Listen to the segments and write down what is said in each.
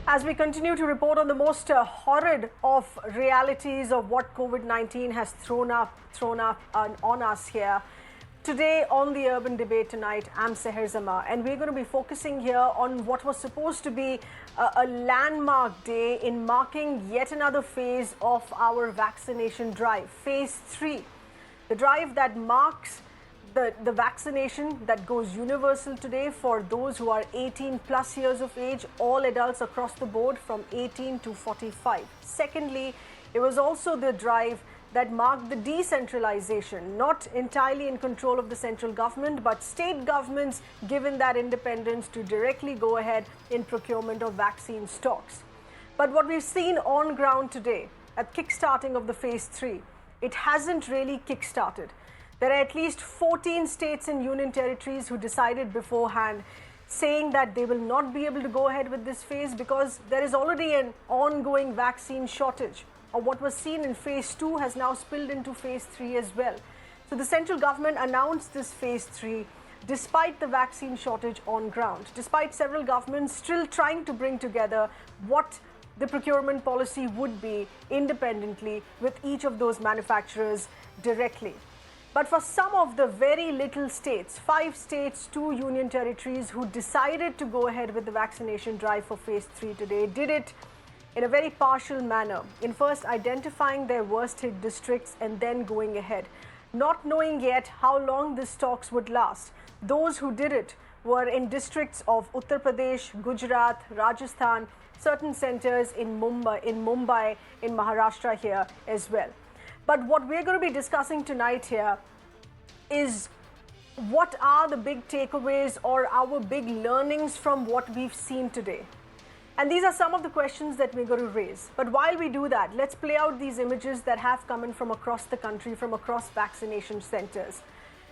As we continue to report on the most horrid of realities of what COVID-19 has thrown up on us here. Today on the Urban Debate tonight, I'm Seher Zama, and we're going to be focusing here on what was supposed to be a landmark day in marking yet another phase of our vaccination drive, phase 3. The drive that marks the vaccination that goes universal today for those who are 18 plus years of age, all adults across the board from 18 to 45. Secondly, it was also the drive that marked the decentralization, not entirely in control of the central government, but state governments given that independence to directly go ahead in procurement of vaccine stocks. But what we've seen on ground today at kickstarting of the phase 3, it hasn't really kickstarted. There are at least 14 states and union territories who decided beforehand, saying that they will not be able to go ahead with this phase because there is already an ongoing vaccine shortage. Or what was seen in phase 2 has now spilled into phase 3 as well. So the central government announced this phase 3 despite the vaccine shortage on ground, despite several governments still trying to bring together what the procurement policy would be independently with each of those manufacturers directly. But for some of the very little states, 5 states, 2 union territories who decided to go ahead with the vaccination drive for phase 3 today, did it in a very partial manner, in first identifying their worst hit districts and then going ahead, not knowing yet how long the stocks would last. Those who did it were in districts of Uttar Pradesh, Gujarat, Rajasthan, certain centers in Mumbai, in Maharashtra here as well. But what we're going to be discussing tonight here is what are the big takeaways or our big learnings from what we've seen today. And these are some of the questions that we're going to raise. But while we do that, let's play out these images that have come in from across the country, from across vaccination centers.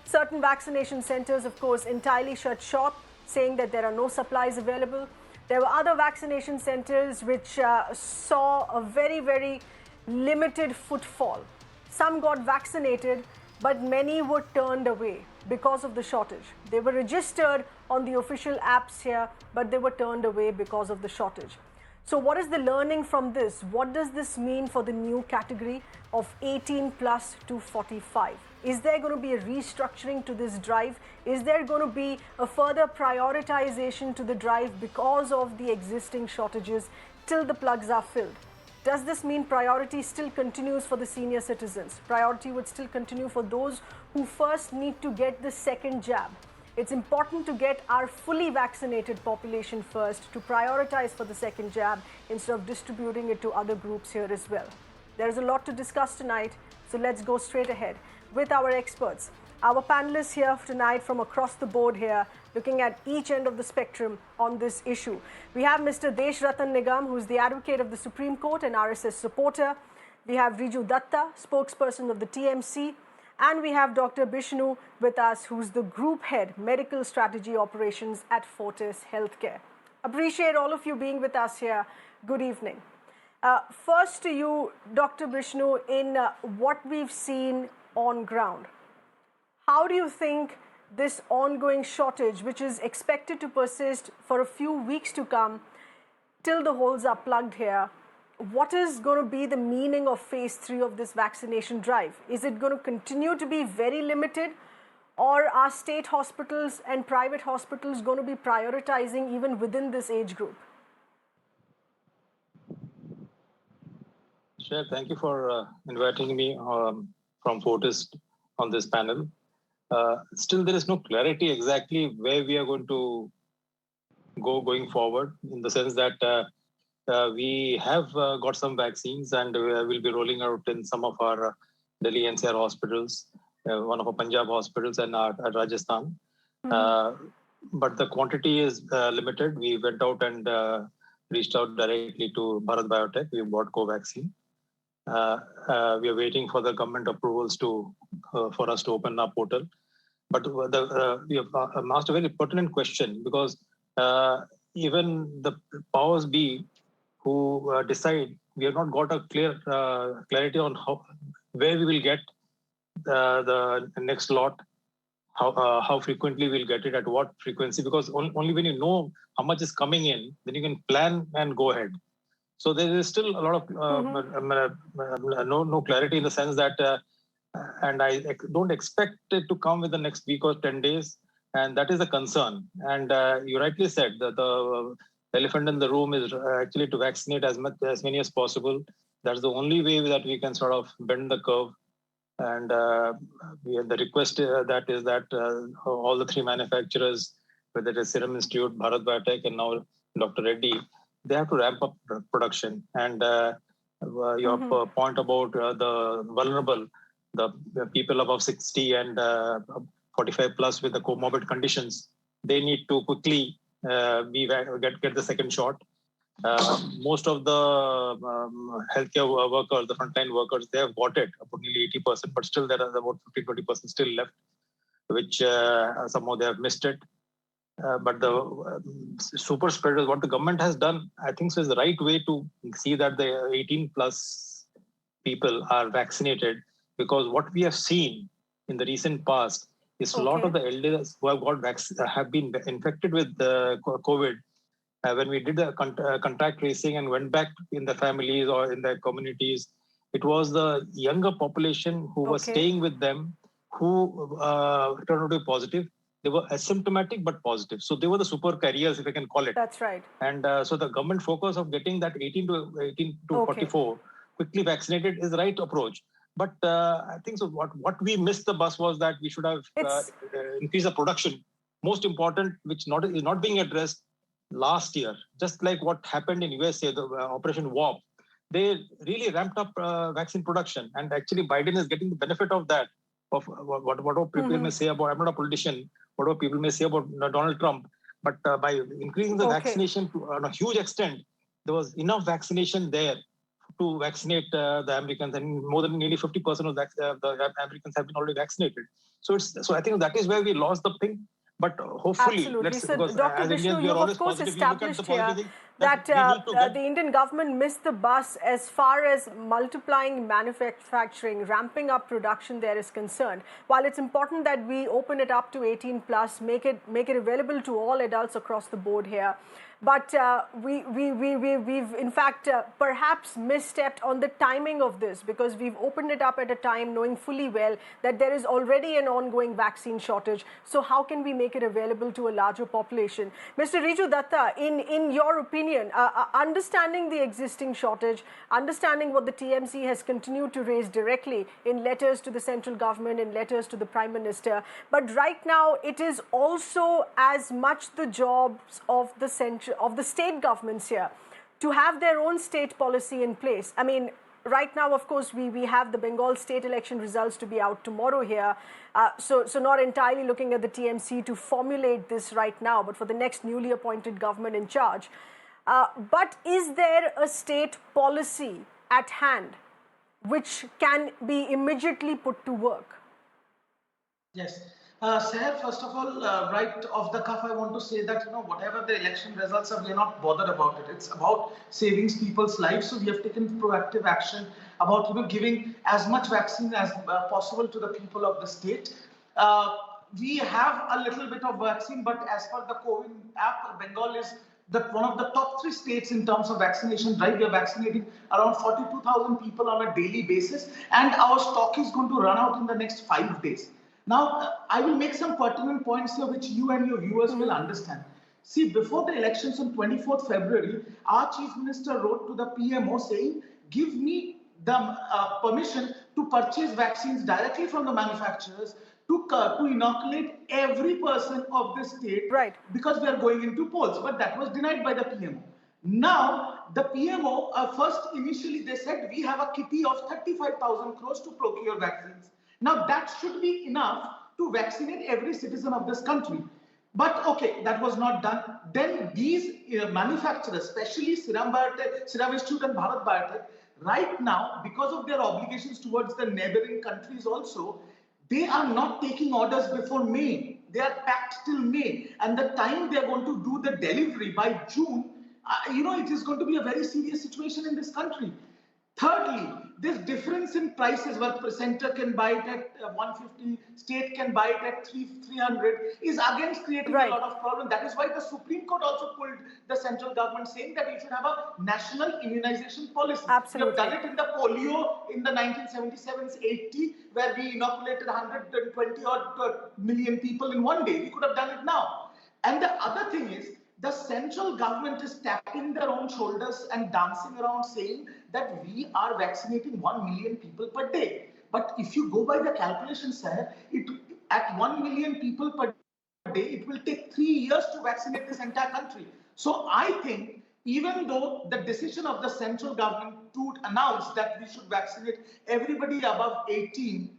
Certain vaccination centers, of course, entirely shut shop, saying that there are no supplies available. There were other vaccination centers which saw a very, very limited footfall. Some got vaccinated, but many were turned away because of the shortage. They were registered on the official apps here, but they were turned away because of the shortage. So what is the learning from this? What does this mean for the new category of 18 plus to 45? Is there going to be a restructuring to this drive? Is there going to be a further prioritization to the drive because of the existing shortages till the plugs are filled? Does this mean priority still continues for the senior citizens? Priority would still continue for those who first need to get the second jab. It's important to get our fully vaccinated population first, to prioritize for the second jab instead of distributing it to other groups here as well. There's a lot to discuss tonight, so let's go straight ahead with our experts. Our panelists here tonight from across the board here, looking at each end of the spectrum on this issue. We have Mr. RATAN NIGAM, who is the advocate of the Supreme Court and RSS supporter. We have RIJU DUTTA, spokesperson of the TMC. And we have Dr. BISHNU with us, who's the group head, medical strategy operations at Fortis Healthcare. Appreciate all of you being with us here. Good evening. First to you, Dr. BISHNU, in what we've seen on ground. How do you think this ongoing shortage, which is expected to persist for a few weeks to come, till the holes are plugged here, what is going to be the meaning of phase 3 of this vaccination drive? Is it going to continue to be very limited, or are state hospitals and private hospitals going to be prioritizing even within this age group? Sure, thank you for inviting me from Fortis on this panel. Still, there is no clarity exactly where we are going to go going forward, in the sense that we have got some vaccines and we'll be rolling out in some of our Delhi NCR hospitals, one of our Punjab hospitals and at Rajasthan. But the quantity is limited. We went out and reached out directly to Bharat Biotech. We bought Covaxin. We are waiting for the government approvals for us to open our portal. But we have asked a very pertinent question, because even the powers be who decide, we have not got a clear clarity on where we will get the next lot, how frequently we'll get it, at what frequency, because only when you know how much is coming in, then you can plan and go ahead. So there is still a lot of no clarity in the sense that, and I don't expect it to come within the next week or 10 days. And that is a concern. And you rightly said that the elephant in the room is actually to vaccinate as many as possible. That's the only way that we can sort of bend the curve. And the request that is that all the three manufacturers, whether it is Serum Institute, Bharat Biotech, and now Dr. Reddy, they have to ramp up production. And your point about the vulnerable, the people above 60 and 45 plus with the comorbid conditions, they need to quickly get the second shot. Most of the healthcare workers, the frontline workers, they have got it, about nearly 80%, but still there are about 50-20% still left, which somehow they have missed it. But the super spreaders, what the government has done, I think so is the right way to see that the 18 plus people are vaccinated, because what we have seen in the recent past is a lot of the elders who have got have been infected with COVID. When we did the contact tracing and went back in the families or in their communities, it was the younger population who was staying with them who turned out to be positive. They were asymptomatic but positive. So they were the super carriers, if I can call it. That's right. And so the government focus of getting that 18 to 44 quickly vaccinated is the right approach. But I think so. What we missed the bus was that we should have increased the production. Most important, which is not being addressed last year, just like what happened in USA, the Operation Warp. They really ramped up vaccine production, and actually Biden is getting the benefit of that. Of what people may say about, I'm not a politician, whatever people may say about Donald Trump, but by increasing the vaccination to a huge extent, there was enough vaccination there to vaccinate the Americans, and more than nearly 50% of the Americans have been already vaccinated. So I think that is where we lost the thing. But hopefully, So Dr. BISHNU, you have of course established here that the Indian government missed the bus as far as multiplying manufacturing, ramping up production there is concerned. While it's important that we open it up to 18 plus, make it available to all adults across the board here. But we've in fact perhaps misstepped on the timing of this, because we've opened it up at a time knowing fully well that there is already an ongoing vaccine shortage. So how can we make it available to a larger population? Mr. RIJU Datta, in your opinion, understanding the existing shortage, understanding what the TMC has continued to raise directly in letters to the central government, in letters to the Prime Minister, but right now it is also as much the jobs of the state governments here to have their own state policy in place. I mean, right now, of course, we have the Bengal state election results to be out tomorrow here. So not entirely looking at the TMC to formulate this right now, but for the next newly appointed government in charge. But is there a state policy at hand which can be immediately put to work? Yes. Seher, first of all, right off the cuff, I want to say that, whatever the election results are, we are not bothered about it. It's about saving people's lives. So we have taken proactive action about, giving as much vaccine as possible to the people of the state. We have a little bit of vaccine, but as per the COVID app, Bengal is one of the top 3 states in terms of vaccination drive. We are vaccinating around 42,000 people on a daily basis, and our stock is going to run out in the next 5 days. Now, I will make some pertinent points here which you and your viewers will understand. See, before the elections on 24th February, our Chief Minister wrote to the PMO saying, give me the permission to purchase vaccines directly from the manufacturers to inoculate every person of the state, because we are going into polls. But that was denied by the PMO. Now, the PMO, first initially they said, we have a kitty of 35,000 crores to procure vaccines. Now, that should be enough to vaccinate every citizen of this country. But okay, that was not done. Then these manufacturers, especially Serum Institute and Bharat Biotech, right now, because of their obligations towards the neighboring countries also, they are not taking orders before May. They are packed till May. And the time they are going to do the delivery by June, it is going to be a very serious situation in this country. Thirdly, this difference in prices where the center can buy it at 150, state can buy it at 300 is again creating a Right. lot of problem. That is why the Supreme Court also pulled the central government saying that you should have a national immunization policy. We have Absolutely. done it in the polio in the 1977's 80 where we inoculated 120 odd million people in one day. We could have done it now. And the other thing is, the central government is tapping their own shoulders and dancing around saying that we are vaccinating 1 million people per day. But if you go by the calculations, sir, at 1 million people per day, it will take 3 years to vaccinate this entire country. So I think even though the decision of the central government to announce that we should vaccinate everybody above 18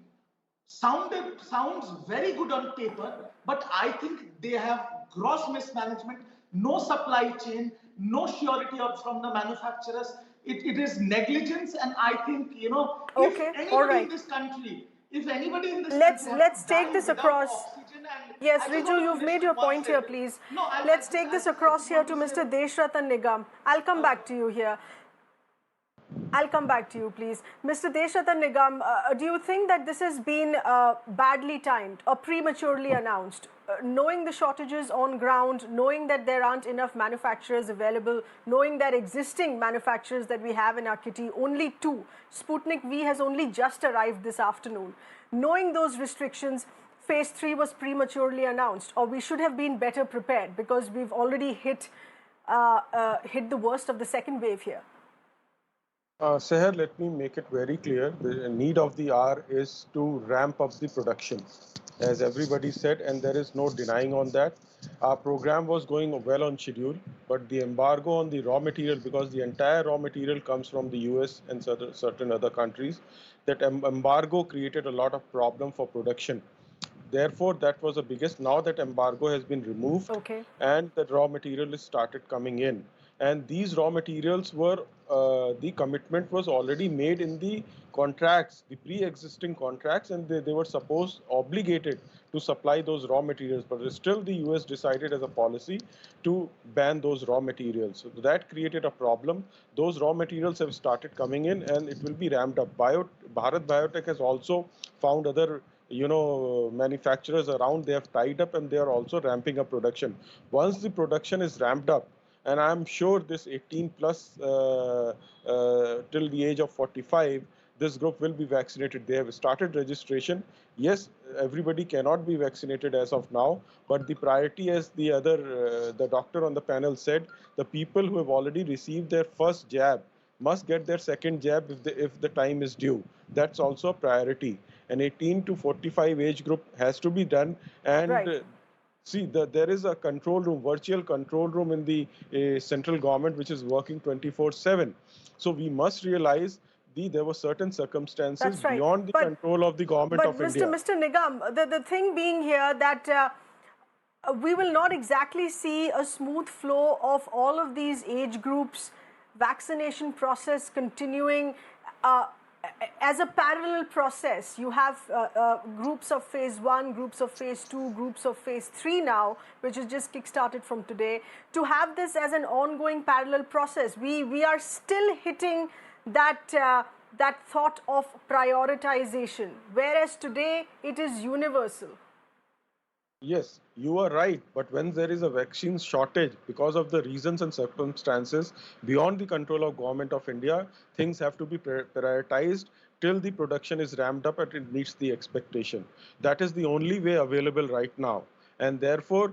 sounds very good on paper, but I think they have gross mismanagement, no supply chain, no surety from the manufacturers. It is negligence, and I think if Okay, all anybody right. in this country, Let's take this across. oxygen, and Yes, I just Riju, want to you've finish made with your one point here, statement. please. No, Let's take this across here to Mr. DESH Nigam. I'll come back to you here. I'll come back to you, please. Mr. DESH Nigam, do you think that this has been badly timed or prematurely announced? Knowing the shortages on ground, knowing that there aren't enough manufacturers available, knowing that existing manufacturers that we have in our kitty, only 2. Sputnik V has only just arrived this afternoon. Knowing those restrictions, phase 3 was prematurely announced, or we should have been better prepared because we've already hit the worst of the second wave here. Seher, let me make it very clear. The need of the hour is to ramp up the production, as everybody said, and there is no denying on that. Our program was going well on schedule, but the embargo on the raw material, because the entire raw material comes from the US and certain other countries, that embargo created a lot of problem for production. Therefore, that was the biggest. Now that embargo has been removed, Okay, and the raw material has started coming in. And these raw materials were, the commitment was already made in the contracts, the pre-existing contracts, and they were obligated to supply those raw materials. But still the US decided as a policy to ban those raw materials. So that created a problem. Those raw materials have started coming in and it will be ramped up. Bharat Biotech has also found other manufacturers around. They have tied up and they are also ramping up production. Once the production is ramped up, and I'm sure this 18 plus till the age of 45, this group will be vaccinated. They have started registration. Yes, everybody cannot be vaccinated as of now, but the priority, as the doctor on the panel said, the people who have already received their first jab must get their second jab if the time is due. That's also a priority. An 18 to 45 age group has to be done. And right. see, there is a control room, virtual control room in the central government, which is working 24/7. So we must realize there were certain circumstances Right. beyond the control of the government of India. But Mr. Nigam, the thing being here that we will not exactly see a smooth flow of all of these age groups, vaccination process continuing as a parallel process. You have groups of phase 1, groups of phase 2, groups of phase 3 now, which is just kickstarted from today. To have this as an ongoing parallel process, we are still hitting that thought of prioritization, whereas today it is universal. Yes, you are right. But when there is a vaccine shortage because of the reasons and circumstances beyond the control of Government of India, things have to be prioritized till the production is ramped up and it meets the expectation. That is the only way available right now. And therefore,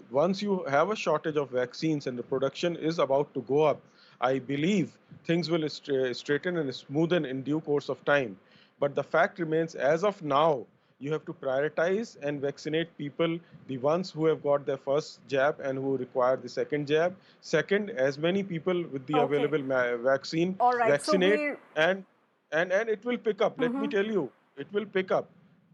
once you have a shortage of vaccines and the production is about to go up, I believe things will straighten and smoothen in due course of time. But the fact remains, as of now, you have to prioritize and vaccinate people, the ones who have got their first jab and who require the second jab. Second, as many people with the available vaccine, vaccinate, and it will pick up. Let me tell you, it will pick up.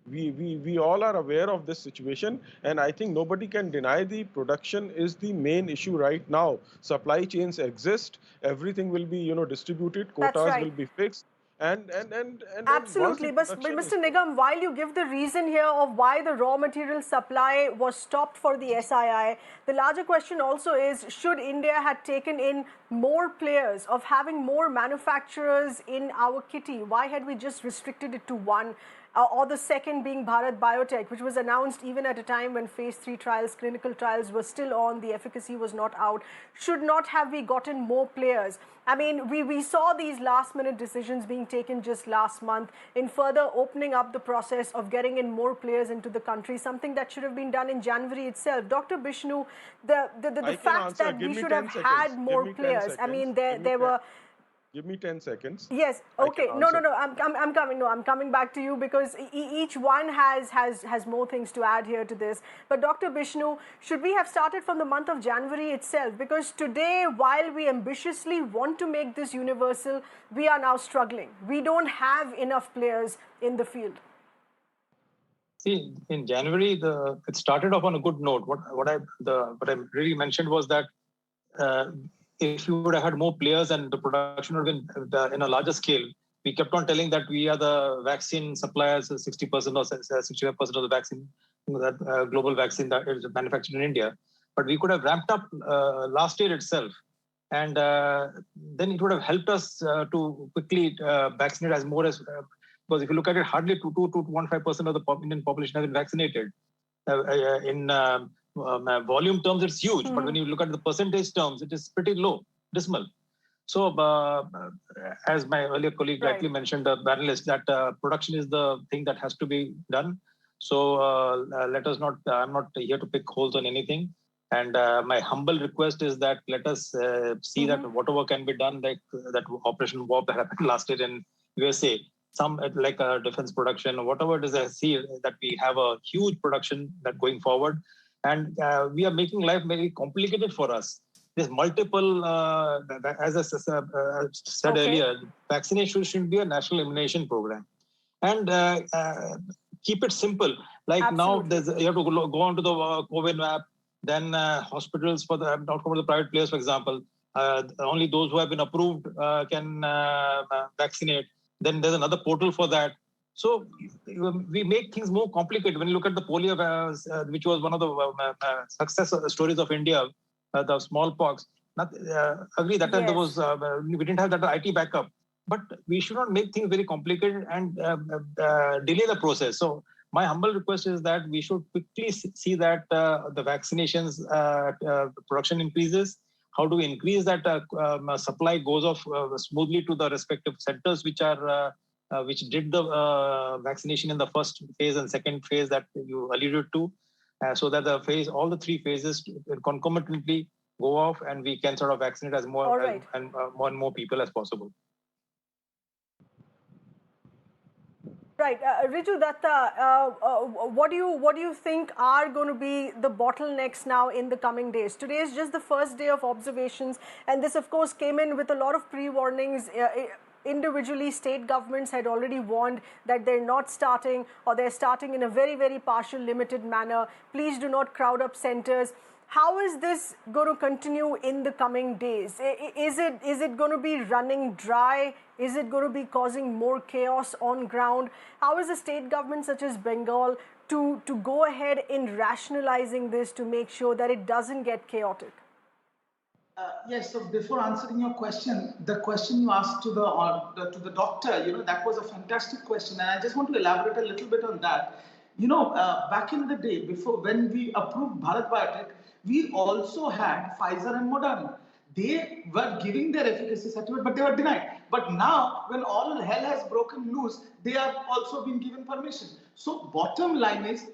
We all are aware of this situation, and I think nobody can deny the production is the main issue right now. Supply chains exist, everything will be distributed, quotas will be fixed, And once Absolutely, the but production is Mr. Nigam, while you give the reason here of why the raw material supply was stopped for the SII, the larger question also is, should India have taken in more players, of having more manufacturers in our kitty? Why had we just restricted it to one? Or the second being Bharat Biotech, which was announced even at a time when phase 3 trials, clinical trials were still on, the efficacy was not out. Should not have we gotten more players? I mean, we saw these last minute decisions being taken just last month in further opening up the process of getting in more players into the country, something that should have been done in January itself. Dr. Bishnu, the fact that we should have had more players, I mean, there were... Give me 10 seconds. Yes. Okay. No. I'm coming. No, I'm coming back to you because each one has more things to add here to this. But Dr. Bishnu, should we have started from the month of January itself? Because today, while we ambitiously want to make this universal, we are now struggling. We don't have enough players in the field. See, in January, it started off on a good note. What I really mentioned was that if you would have had more players and the production would have been in a larger scale, we kept on telling that we are the vaccine suppliers, 60% or 65% of the vaccine, global vaccine that is manufactured in India. But we could have ramped up last year itself. And then it would have helped us to quickly vaccinate as more as, because if you look at it, hardly 2 to 1.5% of the Indian population has been vaccinated. In volume terms, it's huge, but when you look at the percentage terms, it is pretty low, dismal. So, as my earlier colleague rightly mentioned, the panelist, that production is the thing that has to be done. So, let us not, I'm not here to pick holes on anything. And my humble request is that let us see that whatever can be done, like that Operation Warp that happened last year in USA, some like defense production or whatever it is, I see that we have a huge production that going forward. And we are making life very complicated for us. There's multiple, as I said earlier, vaccination should be a national immunization program. And keep it simple. Like now, you have to go onto the COVID app, then hospitals for the, not for the private players, for example, only those who have been approved can vaccinate. Then there's another portal for that. So we make things more complicated. When you look at the polio, which was one of the success stories of India, the smallpox, agree that time there was, we didn't have that IT backup. But we should not make things very complicated and delay the process. So my humble request is that we should quickly see that the vaccinations production increases. How do we increase that supply goes off smoothly to the respective centers which are which did the vaccination in the first phase and second phase that you alluded to, so that the phase, all the three phases concomitantly go off and we can sort of vaccinate as more and more people as possible. Right, RIJU, Datta, what do you think are going to be the bottlenecks now in the coming days? Today is just the first day of observations, and this, of course, came in with a lot of pre-warnings. Individually, state governments had already warned that they're not starting, or they're starting in a very, very partial, limited manner. Please do not crowd up centers. How is this going to continue in the coming days? Is it going to be running dry? Is it going to be causing more chaos on ground? How is a state government such as Bengal to go ahead in rationalizing this to make sure that it doesn't get chaotic? Yes, so before answering your question, the question you asked to the doctor, you know, that was a fantastic question. And I just want to elaborate a little bit on that. You know, back in the day, before when we approved Bharat Biotech, we also had Pfizer and Moderna. They were giving their efficacy certificate, but they were denied. But now, when all hell has broken loose, they have also been given permission. So bottom line is,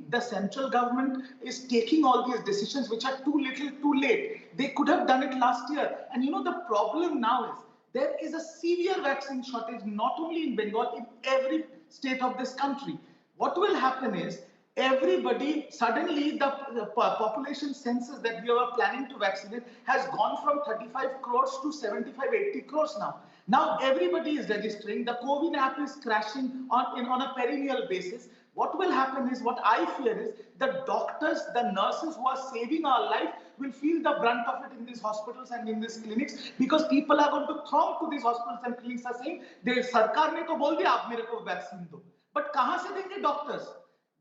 the central government is taking all these decisions which are too little, too late. They could have done it last year. And you know, the problem now is, there is a severe vaccine shortage, not only in Bengal, in every state of this country. What will happen is, everybody, suddenly the population census that we are planning to vaccinate has gone from 35 crores to 75, 80 crores now. Now everybody is registering. The COVID app is crashing on a perennial basis. What will happen is, what I fear is, the doctors, the nurses who are saving our life will feel the brunt of it in these hospitals and in these clinics, because people are going to throng to these hospitals and clinics are saying, "Sarkar ne to bol diya, aap mere ko vaccine do." But kahan se denge doctors?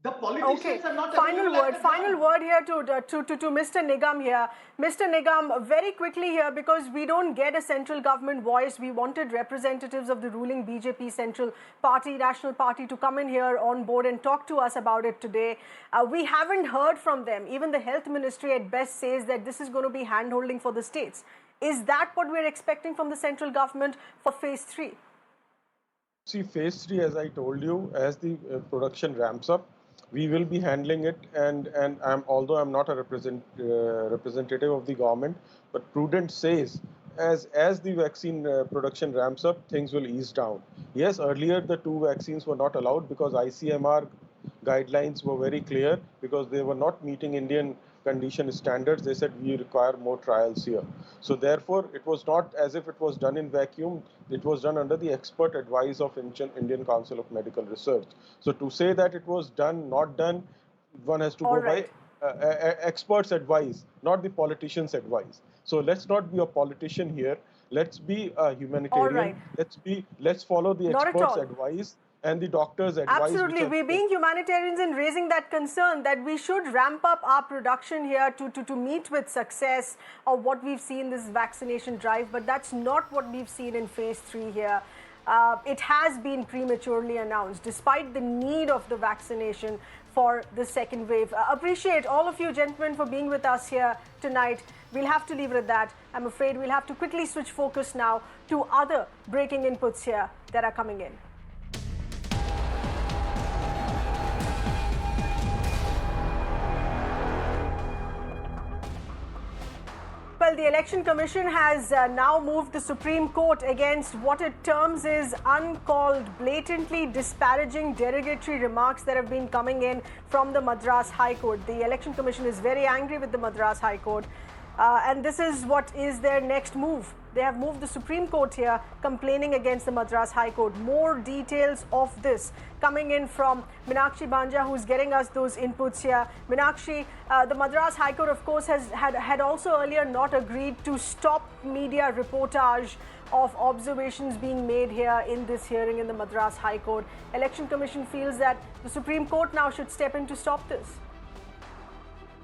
The politicians are not available at the Final ground. word here to Mr. Nigam here. Mr. Nigam, very quickly here, because we don't get a central government voice. We wanted representatives of the ruling BJP Central Party, National Party, to come in here on board and talk to us about it today. We haven't heard from them. Even the Health Ministry at best says that this is going to be hand-holding for the states. Is that what we're expecting from the central government for phase 3? See, phase 3, as I told you, as the production ramps up, we will be handling it, and although I'm not a representative of the government, but prudence says as the vaccine production ramps up, things will ease down. Yes, earlier the 2 vaccines were not allowed because ICMR guidelines were very clear, because they were not meeting Indian condition standards. They said we require more trials here. So therefore, it was not as if it was done in vacuum. It was done under the expert advice of Indian Council of Medical Research. So to say that it was done, not done, one has to go by experts' advice, not the politicians' advice. So let's not be a politician here. Let's be a humanitarian. Let's follow the experts' advice and the doctor's advice. Absolutely. We're being humanitarians and raising that concern that we should ramp up our production here to meet with success of what we've seen this vaccination drive. But that's not what we've seen in phase 3 here. It has been prematurely announced, despite the need of the vaccination for the second wave. Appreciate all of you gentlemen for being with us here tonight. We'll have to leave it at that. I'm afraid we'll have to quickly switch focus now to other breaking inputs here that are coming in. Well, the Election Commission has now moved the Supreme Court against what it terms is uncalled, blatantly disparaging, derogatory remarks that have been coming in from the Madras High Court. The Election Commission is very angry with the Madras High Court. And this is what is their next move. They have moved the Supreme Court here, complaining against the Madras High Court. More details of this coming in from Meenakshi Banja, who's getting us those inputs here. Meenakshi, the Madras High Court, of course, had also earlier not agreed to stop media reportage of observations being made here in this hearing in the Madras High Court. Election Commission feels that the Supreme Court now should step in to stop this.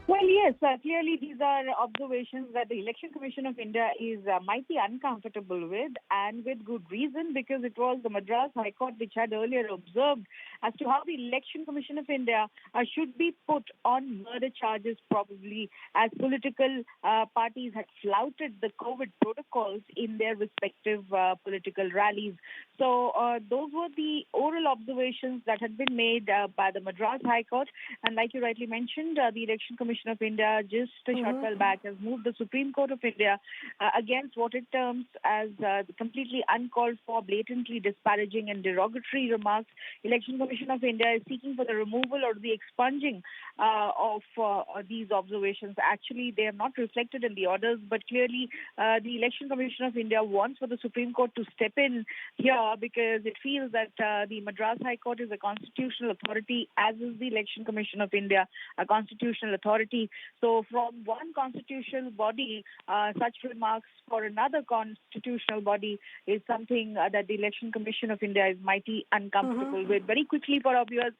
Well, yes, clearly these are observations that the Election Commission of India is mighty uncomfortable with, and with good reason, because it was the Madras High Court which had earlier observed as to how the Election Commission of India should be put on murder charges, probably as political parties had flouted the COVID protocols in their respective political rallies. So those were the oral observations that had been made by the Madras High Court, and like you rightly mentioned, the Election Commission of India just a short while back has moved the Supreme Court of India against what it terms as completely uncalled for, blatantly disparaging and derogatory remarks. Election Commission of India is seeking for the removal or the expunging of these observations. Actually, they are not reflected in the orders, but clearly the Election Commission of India wants for the Supreme Court to step in here because it feels that the Madras High Court is a constitutional authority, as is the Election Commission of India a constitutional authority. So from one constitutional body, such remarks for another constitutional body is something that the Election Commission of India is mighty uncomfortable with. Very quickly for our viewers,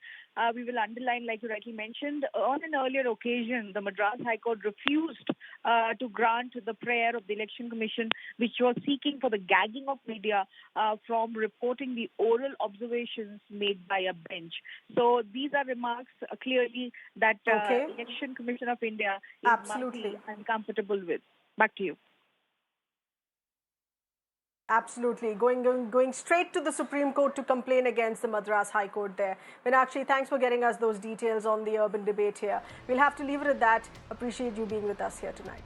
we will underline, like you rightly mentioned, on an earlier occasion, the Madras High Court refused to grant the prayer of the Election Commission, which was seeking for the gagging of media from reporting the oral observations made by a bench. So these are remarks clearly that Election Commission of India is mighty uncomfortable with. Back to you. Absolutely. Going straight to the Supreme Court to complain against the Madras High Court there. Meenakshi, thanks for getting us those details on the urban debate here. We'll have to leave it at that. Appreciate you being with us here tonight.